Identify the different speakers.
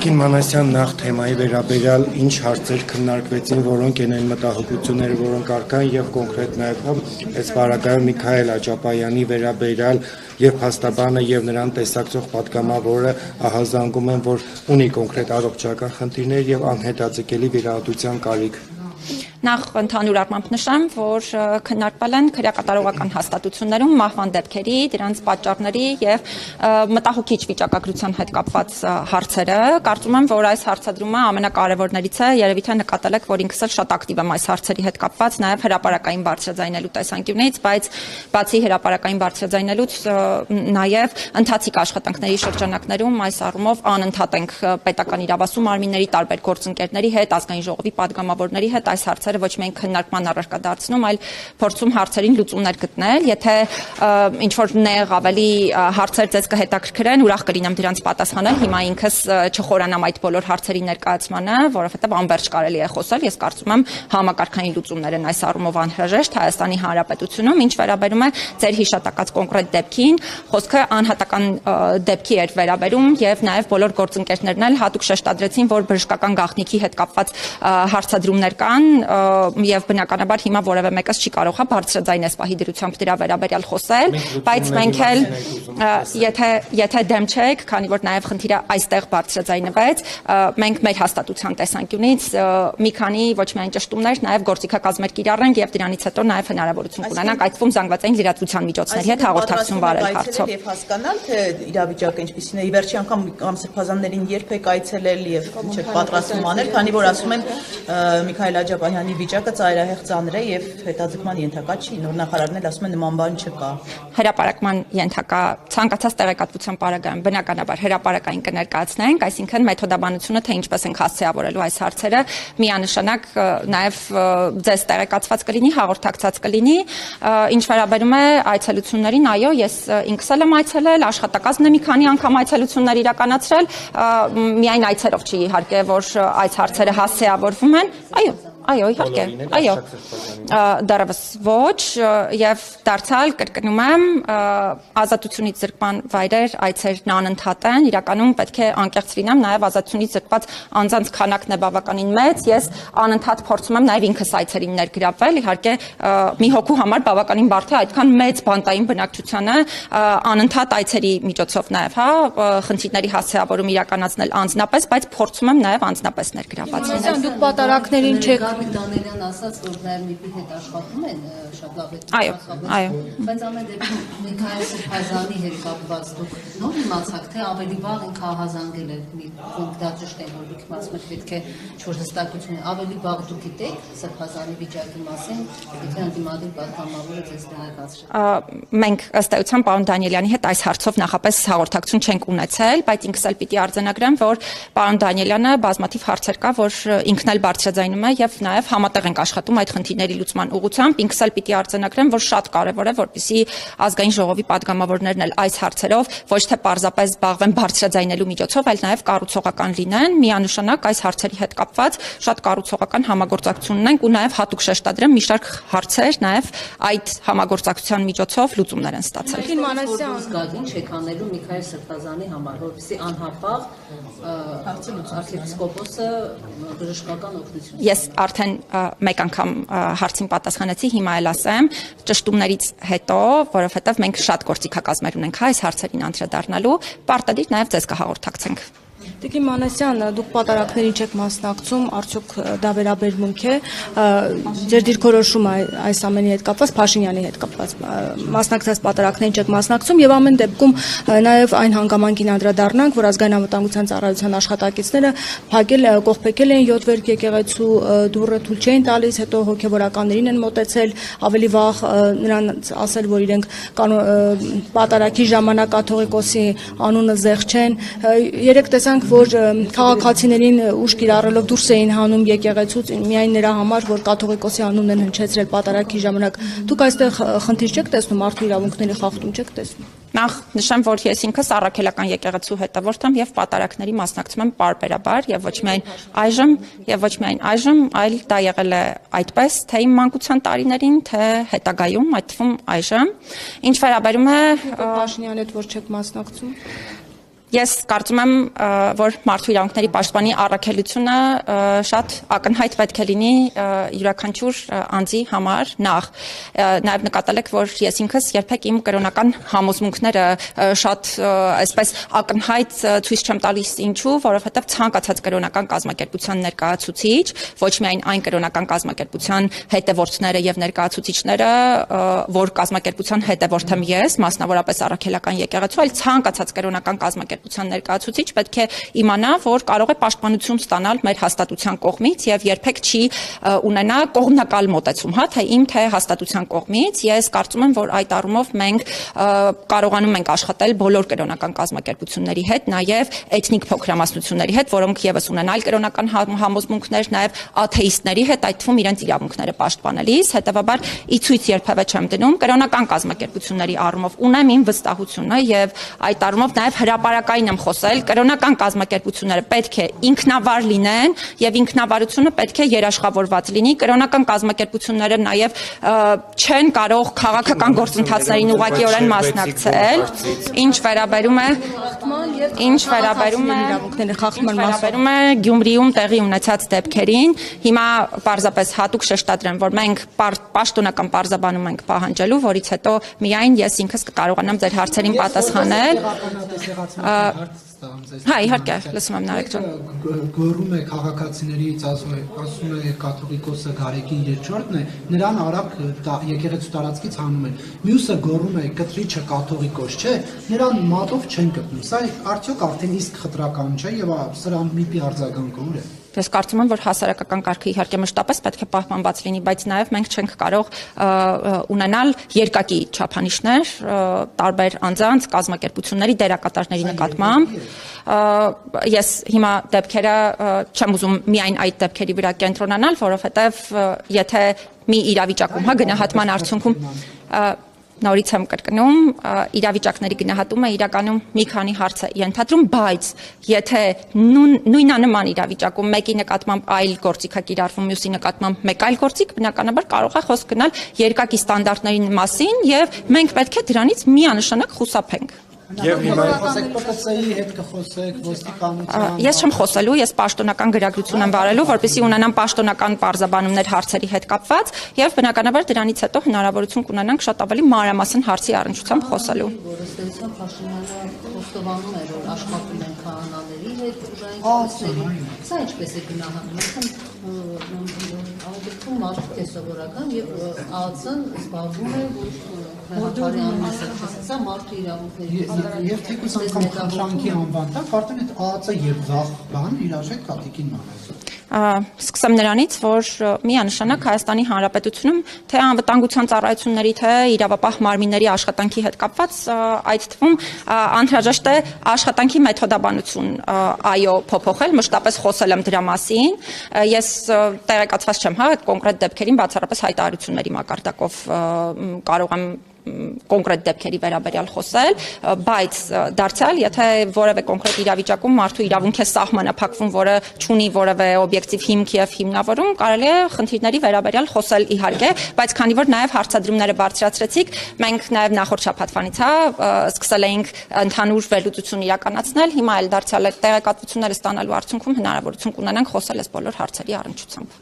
Speaker 1: Տիկին Մանասյան, նախ թեմայի վերաբերյալ ինչ հարցեր քննարկվեցին, որոնք են այն մտահոգությունները, որոնք առկան եւ կոնկրետ նաեւ այս բարակայում Միքայել Աջապայանի վերաբերյալ եւ փաստաբանը եւ նրան տեսակցող պատգամավորը ահազանգում են, որ ունի կոնկրետ առողջական խնդիրներ եւ անհետաձգելի վիրահատության կարիք։
Speaker 2: Նախ ընդհանուր առմամբ նշեմ, որ քննարկվել են քրեակատարողական հաստատություններում մահվան դեպքերի, դրանց պատճառների եւ մտահոգիչ վիճակագրության հետ կապված հարցերը։ Կարծում եմ, որ այս հարցադրումը ամենակարևորներից է, երևի թե նկատել եք, որ ինքս էլ շատ ակտիվ եմ այս հարցերի հետ կապված, նաեւ հրապարակային բարձրաձայնելու տեսանկյունից, բայց բացի հրապարակային բարձրաձայնելուց նաեւ ընթացիկ աշխատանքների շրջանակներում այս առումով անընդհատ ենք պետական իրավասու մարմինների տարբեր գործընկերների հետ, ազգային ժողովի պատգամավորների հետ այս հարցերը ոչ միայն քննարկման առարկա դարձնում, այլ փորձում հարցերին լուծումներ գտնել։ Եթե ինչ-որ նեղ ավելի հարցեր ձեզ կհետաքրքրեն, ուրախ կլինեմ դրանց պատասխանել։ Հիմա ինքս չխորանամ այդ բոլոր հարցերի ներկայացմանը, որովհետև անվերջ կարելի է խոսել։ Ես կարծում եմ համակարգային լուծումներ են այս առումով անհրաժեշտ Հայաստանի Հանրապետությունում, ինչ վերաբերում է ձեր հիշատակած կոնկրետ դեպքին, խոսքը անհատական դեպքի էր վերաբերում եւ նաեւ բոլոր գործընկերներն էլ հատուկ շեշտադրեցին, որ բժշկական գաղտնիքի հետ կապված հարցադրումներ կան եւ բնականաբար հիմա որևէ մեկս չի կարող հա բարձրաձայն այս պահի դրությամբ դրա վերաբերյալ խոսել, բայց մենք էլ եթե դեմ չեք, քանի որ նաեւ խնդիրը այստեղ բարձրաձայնվեց, մենք մեր հաստատության տեսանկյունից մի քանի ոչ միայն ճշտումներ, նաեւ գործիքակազմեր կիրառենք եւ դրանից հետո նաեւ հնարավորություն կունենանք այդ թվում զանգվածային լրատվության միջոցների հետ հաղորդակցություն վարել հարցով։
Speaker 3: Եվ հասկանալ թե իրավիճակը ինչպիսին է, ի վերջի անգամ կամ սրբազաններին երբեք այցելել եւ չեք պատրաստվում անել, քանի որ ասում են Միքայել Աջապայանի վիճակը ծայրահեղ ծանր է եւ հետաձգման ենթակա չի։ Նոր նախարարն էլ ասում է նման բան չկա։
Speaker 2: Հրապարակման ենթակա ցանկացած տեղեկատվության պարագայում բնականաբար հրապարակային կներկայացնենք, այսինքն մեթոդաբանությունը թե ինչպես ենք հասցեավորելու այս հարցերը միանշանակ նաեւ ձեզ տեղեկացված կլինի, հաղորդակցած կլինի։ Ինչ վերաբերում է այցելություններին, այո, ես ինքս էլ եմ այցելել, աշխատակազմն է մի քանի անգամ այցելություններ իրականացրել, միայն այցերով չի իհարկե, որ այս հարցերը հասցեավորվում են, այո, իհարկե, այո, դեռևս ոչ եւ դարձյալ կրկնում եմ ազատությունից զրկման վայրեր այցերն անընդհատ են, իրականում պետք է անկեղծ լինեմ, նաեւ ազատությունից զրկված անձանց քանակն է բավականին մեծ, ես անընդհատ փորձում եմ նաեւ ինքս այցերին ներգրավվել, իհարկե մի հոգու համար բավականին բարդ է այդքան մեծ բանտային բնակչությանը անընդհատ այցերի միջոցով նաեւ հա խնդիրների հասցեավորում իրականացնել անձնապես, բայց փորձում եմ նաեւ անձնապես ներգրավված լինել։
Speaker 4: Դուք պատարակներին չեք
Speaker 5: Դանելյան ասաց, որ նաև մի հետ աշխատում են շատ լավ հետ։
Speaker 2: Այո։
Speaker 5: Բայց ամեն դեպքում Միքայել Սրբազանի հետ կապված դուք նոր իմացաք, թե ավելի վաղ ինքը ահազանգել է մի փոքր դա ճիշտ է, որ դուք իմացում եք պետք է ինչ-որ հստակություն, ավելի վաղ դուք գիտեք Սրբազանի վիճակի մասին, եթե անդիմադիր պատգամավորը ձեզ տեղեկացրել։
Speaker 2: Մենք ըստ էության պարոն Դանիելյանի հետ այս հարցով նախապես հաղորդակցություն չենք ունեցել, բայց ինքս էլ պիտի արձանագրեմ, որ պարոն Դանիելյանը բազմաթիվ հարցեր կա, որ ինքն էլ բարձրաձայնում է եւ նաեւ համատեղ ենք աշխատում այդ խնդիրների լուծման ուղղությամբ, ինքս էլ պիտի արձանագրեմ, որ շատ կարեւոր է, որպեսզի ազգային ժողովի պատգամավորներն էլ այս հարցերով ոչ թե պարզապես զբաղվեն բարձրաձայնելու միջոցով, այլ նաեւ կառուցողական լինեն, միանշանակ այս հարցերի հետ կապված շատ կառուցողական համագործակցություն ունենք ու նաեւ հատուկ շեշտադրեմ մի շարք հարցեր նաեւ այդ համագործակցության միջոցով լուծումներ են ստացել։
Speaker 5: Տիկին Մանասյան, զգալին չեք անելու Միքայել Սրբազանի համար, որպեսզի անհապաղ arczepiskopos-ը բժշկական օգնություն։
Speaker 2: Ես արդեն մեկ անգամ հարցին պատասխանեցի, հիմա էլ ասեմ, ճշտումներից հետո, որովհետև մենք շատ գործիքակազմեր ունենք այս հարցերին անդրադառնալու, պարտադիր նաև ձեզ կհաղորդակցենք։
Speaker 4: Տիկին Մանասյան, դուք պատարակներին չեք մասնակցում, արդյոք դա վերաբերմունք է, ձեր դիրքորոշումը այս ամենի հետ կապված, Փաշինյանի հետ կապված, մասնակցած պատարակներին չեք մասնակցում եւ ամեն դեպքում նաեւ այն հանգամանքին անդրադառնանք, որ ազգային անվտանգության ծառայության աշխատակիցները կողպեկել են 7 վերք եկեղեցու դուռը թույլ չէին տալիս, հետո հոգեվորականներին են մոտեցել, ավելի վաղ նրանց ասել, որ իրենք պատարակի ժամանակ կաթողիկոսի անունը զեղչեն, երեք տեսանք, որ քաղաքացիներին ուժ կիրառելով դուրս էին հանում եկեղեցուց միայն նրա համար, որ կաթողիկոսի անունն են հնչեցրել պատարակի ժամանակ։ Դուք այստեղ խնդիր չեք տեսնում, մարդու իրավունքների խախտում չեք տեսնում։
Speaker 2: Նախ նշեմ, որ ես ինքս առաքելական եկեղեցու հետևորդ եմ եւ պատարակների մասնակցում եմ պարբերաբար եւ ոչ միայն այժմ, այլ դա եղել է այդպես, թե իմ մանկության տարիներին, թե հետագայում, այդ թվում այժմ։ Ինչ վերաբերում է
Speaker 4: Փաշինյանի հետ որ չեք մասնակցում։
Speaker 2: Ես կարծում եմ, որ մարդու իրավունքների պաշտպանի առաքելությունը շատ ակնհայտ պետք է լինի յուրաքանչյուր անձի համար նախ։ Նաև նկատել եք, որ ես ինքս երբեք իմ կրոնական համոզմունքները շատ այսպես ակնհայտ ցույց չեմ տալիս ինչու, որովհետև ցանկացած կրոնական կազմակերպության ներկայացուցիչ, ոչ միայն այն կրոնական կազմակերպության հետևորդները եւ ներկայացուցիչները, որ կազմակերպության հետևորդ եմ ես, մասնավորապես առաքելական եկեղեցու, այլ ցանկացած կրոնական կազմակերպության ներկայացուցիչ պետք է իմանա, որ կարող է պաշտպանություն ստանալ մեր հաստատության կողմից եւ երբեք չի ունենա կողմնակալ մոտեցում, հա, թե իմ թե հաստատության կողմից։ Ես կարծում եմ, որ այդ առումով մենք կարողանում ենք աշխատել բոլոր կրոնական կազմակերպությունների հետ, նաեւ էթնիկ փոքրամասնությունների հետ, որոնք եւս ունեն այլ կրոնական համոզմունքներ, նաեւ աթեիստների հետ, այդ թվում իրենց իրավունքները պաշտպանելիս, հետեւաբար ի ցույց երբևէ չեմ դնում կրոնական կազմակերպությունների առումով ունեմ իմ վստահությունը եւ այդ առումով նաեւ հրապարակային եմ խոսել, կրոնական կազմակերպությունները պետք է ինքնավար լինեն եւ ինքնավարությունը պետք է երաշխավորված լինի։ Կրոնական կազմակերպությունները նաեւ չեն կարող քաղաքական գործընթացներին ուղղակիորեն մասնակցել։ Ինչ վերաբերում է Գյումրիում տեղի ունեցած դեպքերին, հիմա պարզապես հատուկ շեշտադրեմ, որ մենք պաշտոնական պարզաբանում ենք պահանջելու, որից հետո միայն ես ինքս կկարողանամ ձեր հարցերին պատասխանել։ Հա, իհարկե, լսում եմ Նարեկ ջան։
Speaker 6: Գոռում է քաղաքացիներից, ասում է կաթողիկոսը Գարեգին երկրորդն է, նրան արագ եկեղեցու տարածքից հանում են։ Մյուսը գոռում է կտրիչը կաթողիկոս չէ, նրան մատով չեն գտնում։ Սա արդյոք արդեն իսկ խտրական չէ եւ սրան մի արձագանքը ուր է։
Speaker 2: Ես կարծում եմ, որ հասարակական կարգը իհարկե մշտապես պետք է պահպանված լինի, բայց նաև մենք չենք կարող ունենալ երկակի չափանիշներ տարբեր անձանց, կազմակերպությունների, դերակատարների նկատմամբ։ Ես հիմա դեպքերը չեմ ուզում միայն այդ դեպքերի վրա կենտրոնանալ, որովհետև եթե մի իրավիճակում, հա, գնահատման արդյունքում նորից եմ կրկնում, իրավիճակների գնահատումը իրականում մի քանի հարց է ենթադրում, բայց եթե նույնանման իրավիճակում մեկի նկատմամբ այլ գործիք է կիրառվում, մյուսի նկատմամբ մեկ այլ գործիք, բնականաբար կարող է խոսք գնալ երկակի ստանդարտների մասին եւ մենք պետք է դրանից միանշանակ խուսափենք։
Speaker 1: Եվ հիմա
Speaker 6: ՊԿՑ-ի հետ կխոսեք, ոստիկանության։
Speaker 2: Ես չեմ խոսելու, ես պաշտոնական գրագրություն եմ վարելու, որպեսզի ունենամ պաշտոնական պարզաբանումներ հարցերի հետ կապված եւ բնականաբար դրանից հետո հնարավորություն կունենանք շատ ավելի մանրամասն հարցի առնչությամբ խոսելու։
Speaker 5: Որստեյցիան Փաշինյանը խոստովանում է, որ աշխատում են քահանաների հետ ուժային։ Սա ինչպես է գնահատվում, արդյոք մարդու տեսողորական եւ ԱԱՑ-ն զբաղվում է հրապարակի անմասնակցությամբ, սա մարդու իրավունքների
Speaker 6: Եվ թեկուզ անգամ խնդրանքի անվան տակ արդեն այդ ԱԱՑ-ը եւ վաղ բան իրաշետ կատիկին մանեցու։
Speaker 2: Սկսեմ նրանից, որ միանշանակ Հայաստանի Հանրապետությունում թե անվտանգության ծառայությունների, թե իրավապահ մարմինների աշխատանքի հետ կապված այդ թվում անհրաժեշտ է աշխատանքի մեթոդաբանություն այո փոփոխել, մշտապես խոսել եմ դրա մասին։ Ես տեղեկացված չեմ, հա, այդ կոնկրետ դեպքերին բացառապես հայտարարությունների մակարդակով կարող եմ կոնկրետ դեպքերի վերաբերյալ խոսել, բայց դարձյալ, եթե որևէ կոնկրետ իրավիճակում մարդու իրավունք է սահմանափակվում, որը չունի որևէ օբյեկտիվ հիմք եւ հիմնավորում, կարելի է խնդիրների վերաբերյալ խոսել իհարկե, բայց քանի որ նաեւ հարցադրումները բարձրացրեցիք, մենք նաեւ նախորդ շաբաթվանից սկսել էինք ընդհանուր վերլուծություն իրականացնել, հիմա էլ դարձյալ այդ տեղեկատվությունները ստանալու արդյունքում հնարավորություն կունենանք խոսել այս բոլոր հարցերի առնչությամբ։